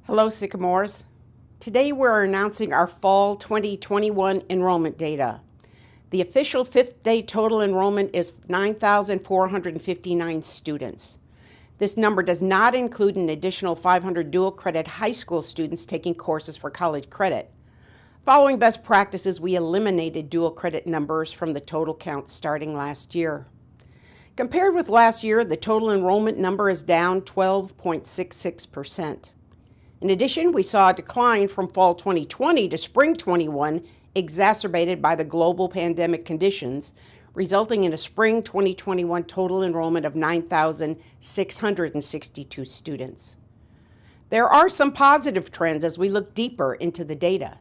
Hello, Sycamores. Today we're announcing our fall 2021 enrollment data. The official fifth day total enrollment is 9,459 students. This number does not include an additional 500 dual credit high school students taking courses for college credit. Following best practices, we eliminated dual credit numbers from the total count starting last year. Compared with last year, the total enrollment number is down 12.66%. In addition, we saw a decline from fall 2020 to spring 21, exacerbated by the global pandemic conditions, resulting in a spring 2021 total enrollment of 9,662 students. There are some positive trends as we look deeper into the data.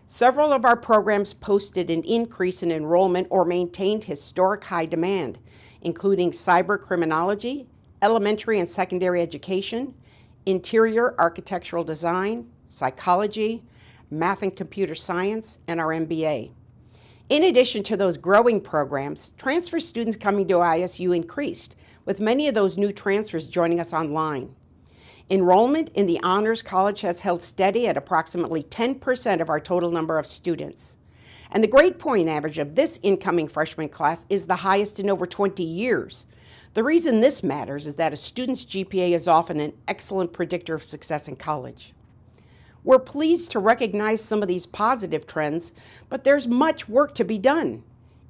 Several of our programs posted an increase in enrollment or maintained historic high demand, including cyber criminology, elementary and secondary education, interior architectural design, psychology, math and computer science, and our MBA. In addition to those growing programs, transfer students coming to ISU increased, with many of those new transfers joining us online. Enrollment in the Honors College has held steady at approximately 10% of our total number of students. And the grade point average of this incoming freshman class is the highest in over 20 years. The reason this matters is that a student's GPA is often an excellent predictor of success in college. We're pleased to recognize some of these positive trends, but there's much work to be done.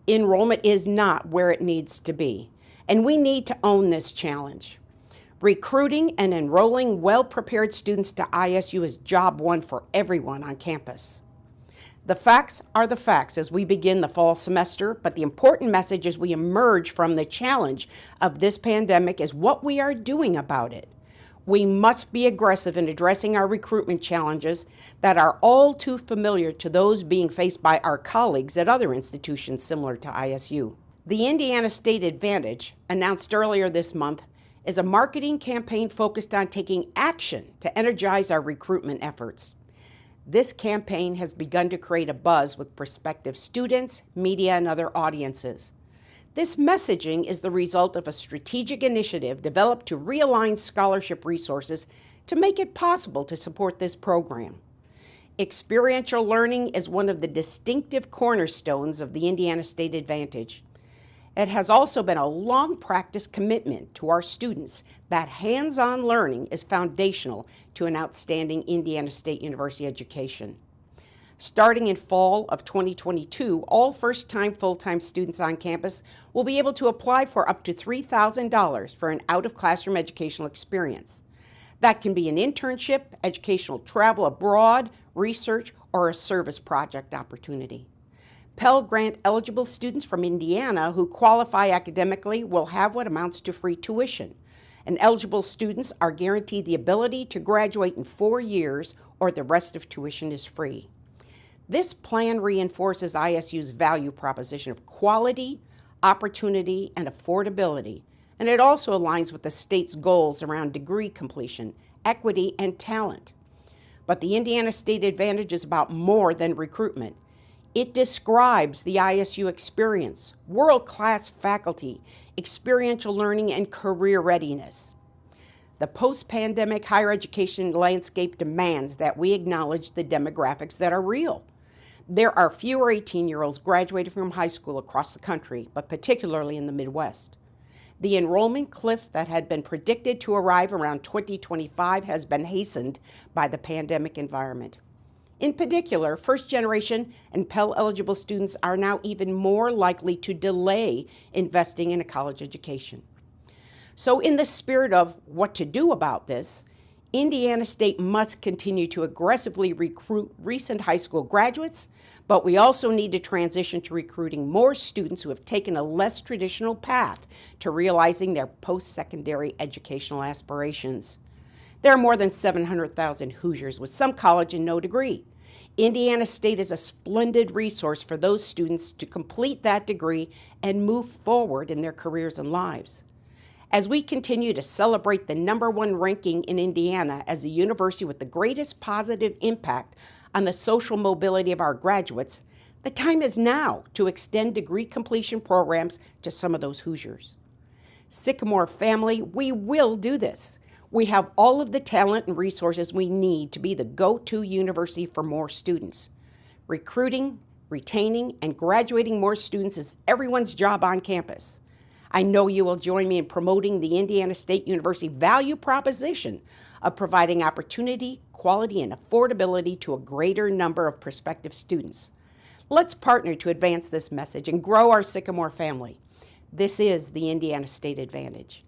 Enrollment is not where it needs to be, and we need to own this challenge. Recruiting and enrolling well-prepared students to ISU is job one for everyone on campus. The facts are the facts as we begin the fall semester, but the important message as we emerge from the challenge of this pandemic is what we are doing about it. We must be aggressive in addressing our recruitment challenges that are all too familiar to those being faced by our colleagues at other institutions similar to ISU. The Indiana State Advantage, announced earlier this month, is a marketing campaign focused on taking action to energize our recruitment efforts. This campaign has begun to create a buzz with prospective students, media, and other audiences. This messaging is the result of a strategic initiative developed to realign scholarship resources to make it possible to support this program. Experiential learning is one of the distinctive cornerstones of the Indiana State Advantage. It has also been a long practice commitment to our students that hands-on learning is foundational to an outstanding Indiana State University education. Starting in fall of 2022, all first-time full-time students on campus will be able to apply for up to $3,000 for an out-of-classroom educational experience. That can be an internship, educational travel abroad, research, or a service project opportunity. Pell Grant eligible students from Indiana who qualify academically will have what amounts to free tuition, and eligible students are guaranteed the ability to graduate in 4 years or the rest of tuition is free. This plan reinforces ISU's value proposition of quality, opportunity, and affordability, and it also aligns with the state's goals around degree completion, equity, and talent. But the Indiana State Advantage is about more than recruitment. It describes the ISU experience, world-class faculty, experiential learning, and career readiness. The post-pandemic higher education landscape demands that we acknowledge the demographics that are real. There are fewer 18-year-olds graduating from high school across the country, but particularly in the Midwest. The enrollment cliff that had been predicted to arrive around 2025 has been hastened by the pandemic environment. In particular, first-generation and Pell-eligible students are now even more likely to delay investing in a college education. So in the spirit of what to do about this, Indiana State must continue to aggressively recruit recent high school graduates, but we also need to transition to recruiting more students who have taken a less traditional path to realizing their post-secondary educational aspirations. There are more than 700,000 Hoosiers with some college and no degree. Indiana State is a splendid resource for those students to complete that degree and move forward in their careers and lives. As we continue to celebrate the #1 ranking in Indiana as the university with the greatest positive impact on the social mobility of our graduates, the time is now to extend degree completion programs to some of those Hoosiers. Sycamore family, we will do this. We have all of the talent and resources we need to be the go-to university for more students. Recruiting, retaining, and graduating more students is everyone's job on campus. I know you will join me in promoting the Indiana State University value proposition of providing opportunity, quality, and affordability to a greater number of prospective students. Let's partner to advance this message and grow our Sycamore family. This is the Indiana State Advantage.